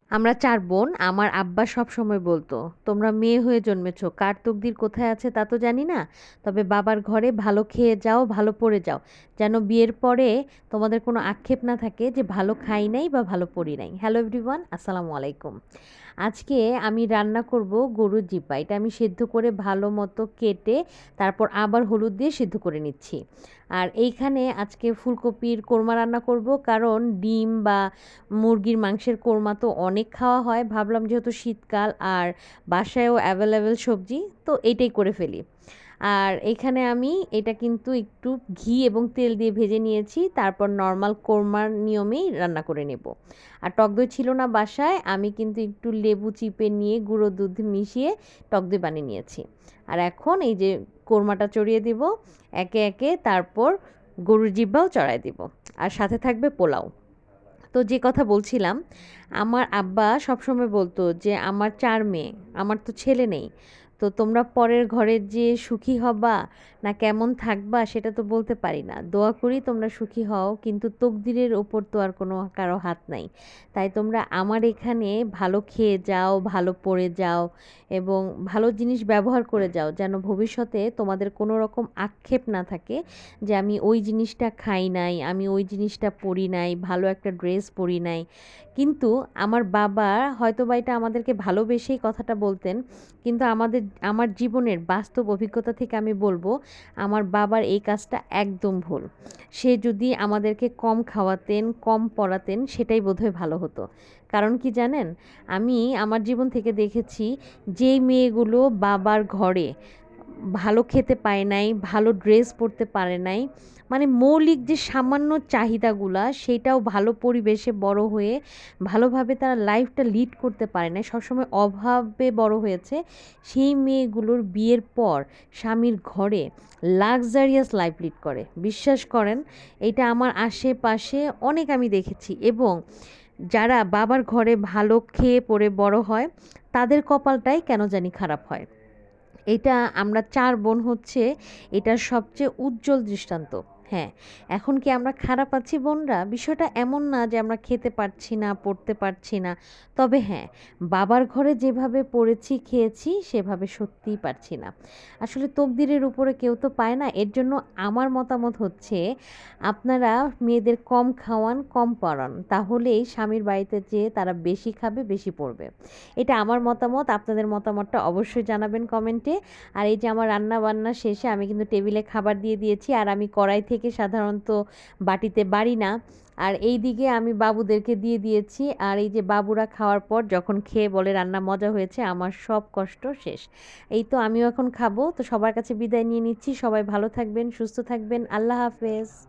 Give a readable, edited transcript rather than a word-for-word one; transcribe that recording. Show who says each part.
Speaker 1: আমরা ৪ বোন। আমার আব্বা সবসময় বলতো, "তোমরা মেয়ে হয়ে জন্মেছ। কার তকদির কোথায় আছে তা তো জানি না। তবে বাবার ঘরে ভালো খেয়ে যাও, ভালো পড়ে যাও। যেন বিয়ের পরে তোমাদের কোনো আক্ষেপ না থাকে যে ভালো খাই নাই বা ভালো পড়ি নাই।" হ্যালো এভরিওয়ান, আসসালামু আলাইকুম। আজকে আমি রান্না করব গরুর জিব্বা। এটা আমি সেদ্ধ করে ভালো মতো কেটে তারপর আবার হলুদ দিয়ে সেদ্ধ করে নিচ্ছি। আর এইখানে আজকে ফুলকপির কোরমা রান্না করব, কারণ ডিম বা মুরগির মাংসের কোরমা তো অনেক খাওয়া হয়। ভাবলাম যেহেতু শীতকাল আর বাসায়ও অ্যাভেলেবেল সবজি, তো এইটাই করে ফেলি। আর এখানে আমি এটা কিন্তু একটু ঘি এবং তেল দিয়ে ভেজে নিয়েছি, তারপর নর্মাল কোরমার নিয়মেই রান্না করে নেব। আর টক দই ছিল না বাসায়, আমি কিন্তু একটু লেবু চিপে নিয়ে গুঁড়ো দুধ মিশিয়ে টক দই বানিয়ে নিয়েছি। আর এখন এই যে কোরমাটা চড়িয়ে দিব একে একে, তারপর গরুর জিহ্বাও চড়াই দিব, আর সাথে থাকবে পোলাও। তো যে কথা বলছিলাম, আমার আব্বা সবসময় বলতো যে আমার ৪ মেয়ে, আমার তো ছেলে নেই। তো তোমরা পরের ঘরের যে সুখী হবা না কেমন থাকবা সেটা তো বলতে পারি না। দোয়া করি তোমরা সুখী হও, কিন্তু তকদিরের ওপর তো আর কোনো কারো হাত নাই। তাই তোমরা আমার এখানে ভালো খেয়ে যাও, ভালো পড়ে যাও এবং ভালো জিনিস ব্যবহার করে যাও, যেন ভবিষ্যতে তোমাদের কোনো রকম আক্ষেপ না থাকে যে আমি ওই জিনিসটা খাই নাই, আমি ওই জিনিসটা পড়ি নাই, ভালো একটা ড্রেস পরি নাই। কিন্তু আমার বাবা হয়তোবা এটা আমাদেরকে ভালোবেসেই কথাটা বলতেন। কিন্তু আমার জীবনের বাস্তব অভিজ্ঞতা থেকে আমি বলবো, আমার বাবার এই কাজটা একদম ভুল। সে যদি আমাদেরকে কম খাওয়াতেন, কম পড়াতেন, সেটাই বোধহয় ভালো হতো। কারণ কি জানেন? আমি আমার জীবন থেকে দেখেছি, যেই মেয়েগুলো বাবার ঘরে ভালো খেতে পায় নাই, ভালো ড্রেস পরতে পারে নাই, মানে মৌলিক যে সামান্য চাহিদাগুলা সেটাও ভালো পরিবেশে বড় হয়ে ভালোভাবে তারা লাইফটা লিড করতে পারে নাই, সবসময় অভাবে বড় হয়েছে, সেই মেয়েগুলোর বিয়ের পর স্বামীর ঘরে লাক্সারিয়াস লাইফ লিড করে। বিশ্বাস করেন, এটা আমার আশেপাশে অনেক আমি দেখেছি। এবং যারা বাবার ঘরে ভালো খেয়ে পরে বড় হয়, তাদের কপালটাই কেন জানি খারাপ হয়। এটা আমরা ৪ বোন হচ্ছে এটার সবচেয়ে উজ্জ্বল দৃষ্টান্ত। হ্যাঁ, এখন কি আমরা খারাপ আছি বোনরা? বিষয়টা এমন না যে আমরা খেতে পারছি না, পড়তে পারছি না। তবে হ্যাঁ, বাবার ঘরে যেভাবে পড়েছি, খেয়েছি সেভাবে সত্যিই পারছি না। আসলে তকদিরের উপরে কেউ তো পায় না। এর জন্য আমার মতামত হচ্ছে, আপনারা মেয়েদের কম খাওয়ান, কম পড়ান। তাহলেই স্বামীর বাড়িতে যেয়ে তারা বেশি খাবে, বেশি পড়বে। এটা আমার মতামত। আপনাদের মতামতটা অবশ্যই জানাবেন কমেন্টে। আর এই যে আমার রান্না-বান্না শেষে আমি কিন্তু টেবিলে খাবার দিয়ে দিয়েছি। আর আমি কড়াই থেকে সাধারণত বাটিতে বাড়ি না। আর এইদিকে আমি বাবুদেরকে দিয়ে দিয়েছি। আর এই যে বাবুরা খাওয়ার পর যখন খেয়ে বলে রান্না মজা হয়েছে, আমার সব কষ্ট শেষ। এই তো আমিও এখন খাবো। তো সবার কাছে বিদায় নিয়ে নিচ্ছি। সবাই ভালো থাকবেন, সুস্থ থাকবেন। আল্লাহ হাফেজ।